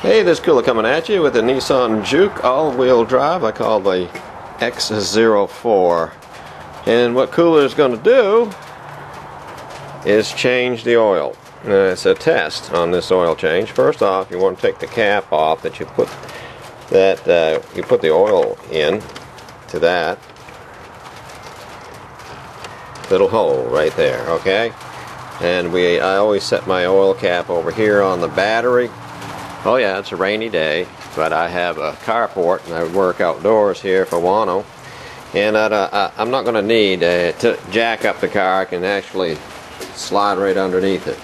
Hey, this cooler coming at you with a Nissan Juke all-wheel drive. I call the X04. And what cooler is going to do is change the oil. It's a test on this oil change. First off, you want to take the cap off that you put the oil in to that little hole right there, okay? And I always set my oil cap over here on the battery. Oh yeah, it's a rainy day, but I have a carport and I work outdoors here if I want to. And I'm not going to need to jack up the car. I can actually slide right underneath it.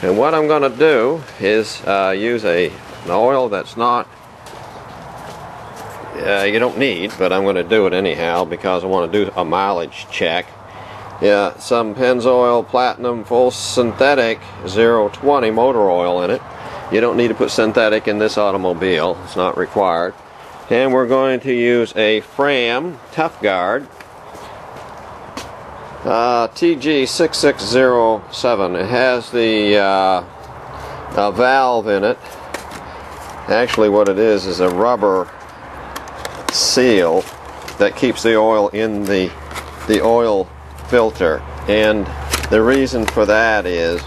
And what I'm going to do is use an oil that's not, you don't need, but I'm going to do it anyhow because I want to do a mileage check. Yeah, some Pennzoil Platinum Full Synthetic 020 motor oil in it. You don't need to put synthetic in this automobile. It's not required. And we're going to use a Fram Tough Guard TG6607. It has the valve in it. Actually what it is a rubber seal that keeps the oil in the oil filter. And the reason for that is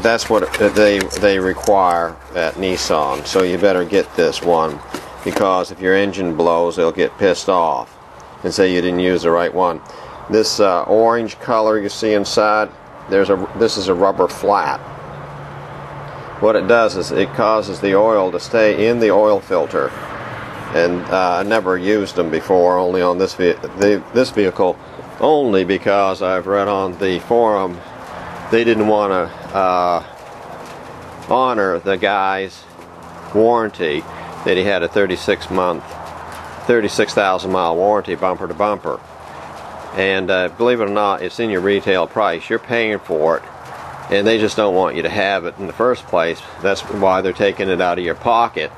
that's what they require at Nissan, so you better get this one, because if your engine blows they'll get pissed off and say you didn't use the right one. This orange color you see inside, this is a rubber flat. What it does is it causes the oil to stay in the oil filter, and I never used them before, only on this vehicle, only because I've read on the forum they didn't want to honor the guy's warranty that he had a 36,000 mile warranty bumper to bumper. And believe it or not, it's in your retail price. You're paying for it, and they just don't want you to have it in the first place. That's why they're taking it out of your pocket.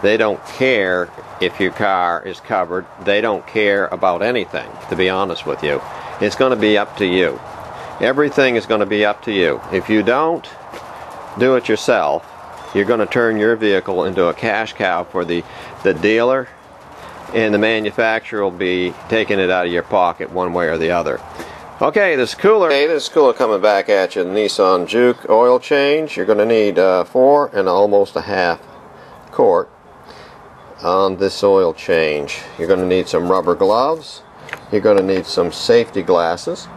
They don't care if your car is covered. They don't care about anything, to be honest with you. It's going to be up to you. Everything is going to be up to you. If you don't do it yourself, you're going to turn your vehicle into a cash cow for the dealer, and the manufacturer will be taking it out of your pocket one way or the other. Okay, this cooler coming back at you, the Nissan Juke oil change. You're going to need 4 and almost a half quart on this oil change. You're going to need some rubber gloves. You're going to need some safety glasses.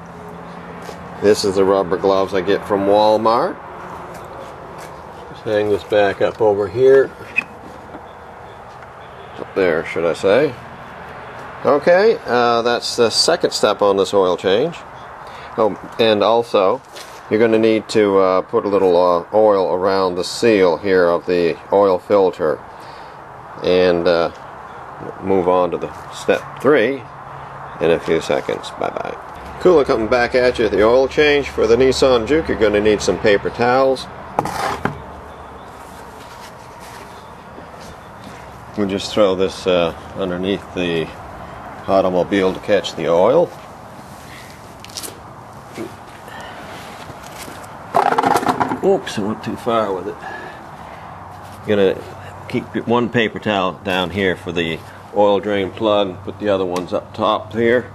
This is the rubber gloves I get from Walmart. Just hang this back up over here. Up there, should I say. Okay, that's the second step on this oil change. Oh, and also, you're going to need to put a little oil around the seal here of the oil filter. And move on to the step 3 in a few seconds. Bye-bye. Cooler coming back at you with the oil change for the Nissan Juke. You're going to need some paper towels. We'll just throw this underneath the automobile to catch the oil. Oops, I went too far with it. You're going to keep one paper towel down here for the oil drain plug. Put the other ones up top here.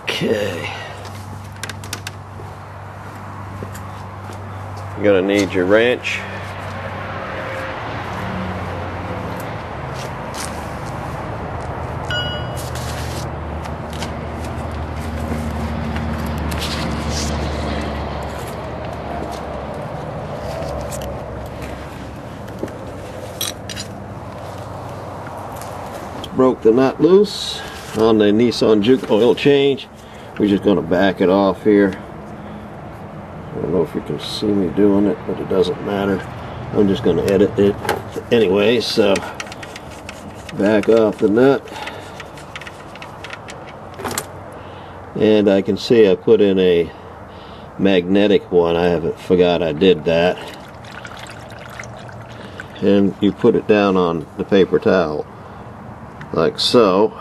Okay. You're going to need your wrench. Broke the nut loose on the Nissan Juke oil change. We're just going to back it off here. I don't know if you can see me doing it, but it doesn't matter. I'm just going to edit it anyway, so back off the nut. And I can see I put in a magnetic one. I forgot I did that. And you put it down on the paper towel like so.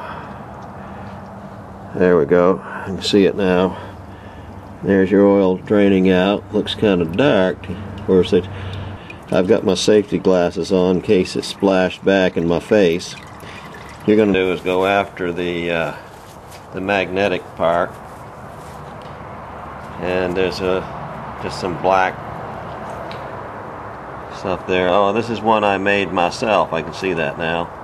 There we go. You can see it now. There's your oil draining out. Looks kind of dark. Of course, I've got my safety glasses on in case it splashed back in my face. What you're going to do is go after the magnetic part, and there's just some black stuff there. Oh, this is one I made myself. I can see that now.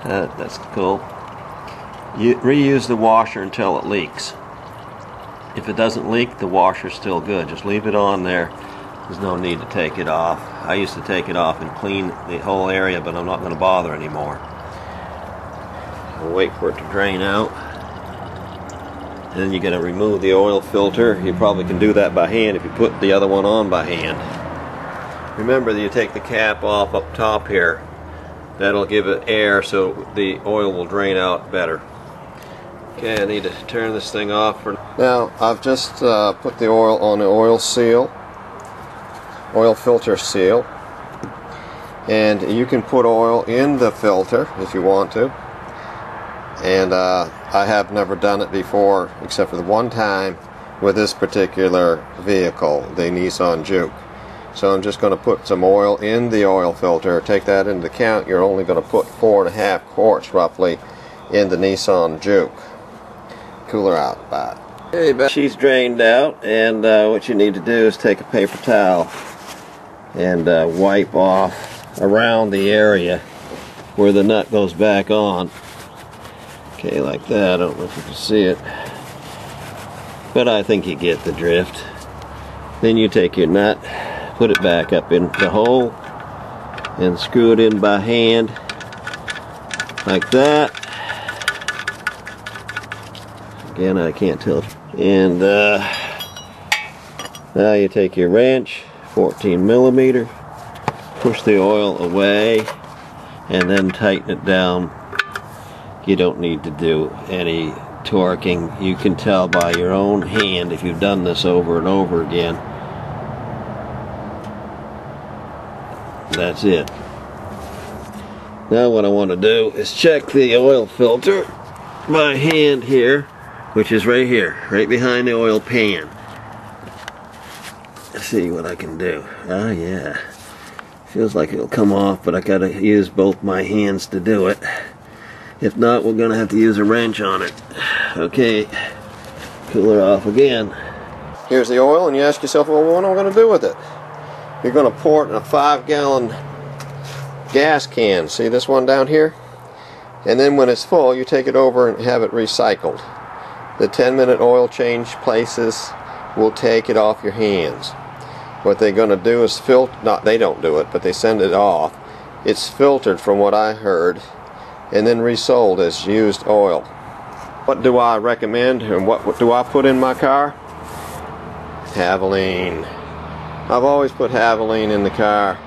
That's cool. You reuse the washer until it leaks. If it doesn't leak, the washer's still good. Just leave it on there. There's no need to take it off. I used to take it off and clean the whole area, but I'm not going to bother anymore. I'll wait for it to drain out. And then you're going to remove the oil filter. You probably can do that by hand if you put the other one on by hand. Remember that you take the cap off up top here. That'll give it air so the oil will drain out better. Okay, I need to turn this thing off for now. I've just put the oil on the oil seal, oil filter seal, and you can put oil in the filter if you want to. And I have never done it before, except for the one time with this particular vehicle, the Nissan Juke. So I'm just going to put some oil in the oil filter. Take that into account. You're only going to put 4.5 quarts roughly in the Nissan Juke. Cooler out about. Okay, she's drained out, and what you need to do is take a paper towel and wipe off around the area where the nut goes back on. Okay, like that. I don't know if you can see it, but I think you get the drift. Then you take your nut, put it back up in the hole, and screw it in by hand, like that. Again, I can't tell. And now you take your wrench, 14 millimeter, push the oil away, and then tighten it down. You don't need to do any torquing. You can tell by your own hand if you've done this over and over again. That's it. Now what I want to do is check the oil filter by hand here, which is right here, right behind the oil pan. Let's see what I can do. Ah, yeah. Feels like it'll come off, but I gotta use both my hands to do it. If not, we're gonna have to use a wrench on it. Okay, cool her off again. Here's the oil, and you ask yourself, well, what am I gonna do with it? You're gonna pour it in a 5-gallon gas can. See this one down here? And then when it's full, you take it over and have it recycled. The 10-minute oil change places will take it off your hands. What they're gonna do is they don't do it, but they send it off. It's filtered, from what I heard, and then resold as used oil. What do I recommend, and what do I put in my car? Havoline. I've always put Havoline in the car.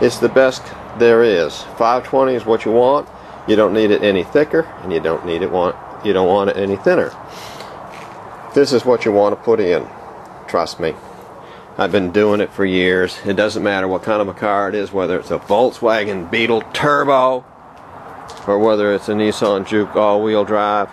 It's the best there is. 520 is what you want. You don't need it any thicker, and you don't want it any thinner. This is what you want to put in. Trust me. I've been doing it for years. It doesn't matter what kind of a car it is, whether it's a Volkswagen Beetle Turbo or whether it's a Nissan Juke all-wheel drive.